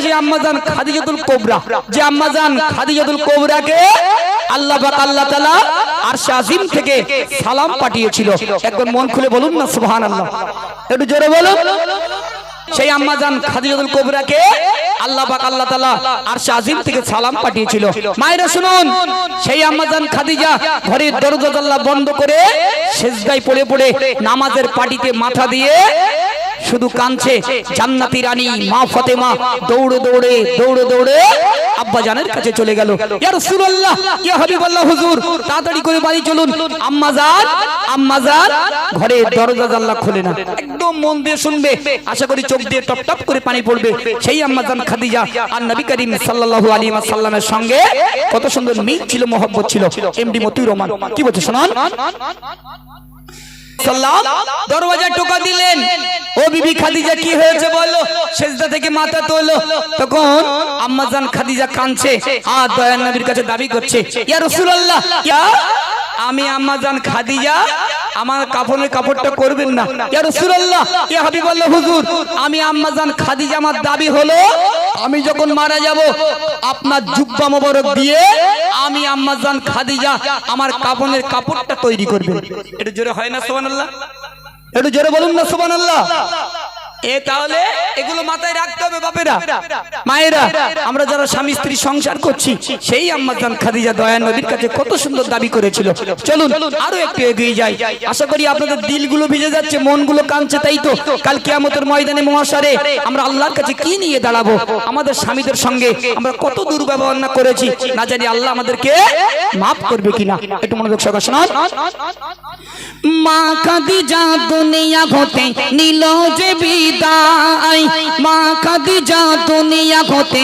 যে আম্মাজান খাদিজাতুল কুবরা, যে আম্মাজান খাদিজাতুল কুবরাকে আল্লাহ পাক আল্লাহ তাআলা আরশে আজিম থেকে সালাম পাঠিয়েছিল। একবার মন খুলে বলুন না সুবহানাল্লাহ, একটু জোরে বলুন। সেই আম্মাজান খাদিজাতুল কুবরাকে আল্লাহ পাক আল্লাহ তাআলা আরশে আজিম থেকে সালাম পাঠিয়েছিল। মায়েরা শুনুন, সেই আম্মাজান খাদিজা ঘরের দরজা জানলা বন্ধ করে সিজদায় পড়ে পড়ে নামাজের পাটিতে মাথা দিয়ে শুধু কাঁদছে। জান্নাতি রানী মা ফাতেমা দৌড়ে দৌড়ে দৌড়ে দৌড়ে আব্বা জানের কাছে চলে গেল। ইয়া রাসূলুল্লাহ, ইয়া হাবিবাল্লাহ, হুজুর তাড়াতাড়ি করে বাড়ি চলুন, আম্মাজান ঘরে দরজা জানলা খুলে না। একদম মন দিয়ে শুনবে, আশা করি চোখ দিয়ে টপ টপ করে পানি পড়বে। সেই আম্মাজান খাদিজা আর নবী করিম সাল্লাল্লাহু আলাইহি ওয়াসাল্লামের সঙ্গে কত সুন্দর মিল ছিল, মহব্বত ছিল। এমডি মতিউর রহমান কি বলছে শুনুন। দরওয়াজায় টোকা দিলেন, ও বিবি খাদিজা কি হয়েছে বলো। সিজদা থেকে মাথা তোলো। তখন আম্মাজান খাদিজা কাঁদছে আর দয়ার নবীর কাছে দাবি করছে, ইয়া রাসূলুল্লাহ, আমি আম্মাজান খাদিজা, আমার কাফনের কাপড়টা করবেন না। ইয়া রাসূলুল্লাহ, ইয়া হাবিবাল্লাহ, হুজুর আমি আম্মাজান খাদিজা, আমার দাবি হলো আমি যখন মারা যাব আপনার জুব্বা মোবারক দিয়ে আমি আম্মাজান খাদিজা আমার কাফনের কাপড়টা তৈরি করবেন। এটা জোরে হয় না সুবহানাল্লাহ? একটু জোরে বলুন না সুবহানাল্লাহ। তাহলে এগুলো মাথায় রাখতে হবে বাপেরা, মায়েরা। আমরা যারা স্বামী স্ত্রী সংসার করছি, সেই আম্মাজান খাদিজা দয়ার নবীর কাছে কত সুন্দর দাবি করেছিল। চলুন আরো একটু এগিয়ে যাই। আশা করি আপনাদের দিলগুলো ভিজে যাচ্ছে, মনগুলো কাঁদছে। তাই তো কাল কিয়ামতের ময়দানে মহাশারে আমরা আল্লাহর কাছে কি নিয়ে দাঁড়াবো? আমাদের স্বামীদের সঙ্গে আমরা কত দুর্ব্যবহার না করেছি, না জানি আল্লাহ আমাদেরকে মাফ করবে কিনা। একটু মনোযোগ সহকারে শুনুন। মা খাদিজা দুনিয়া হতে নিল যে বিদায়, মা খাদিজা দুনিয়া হতে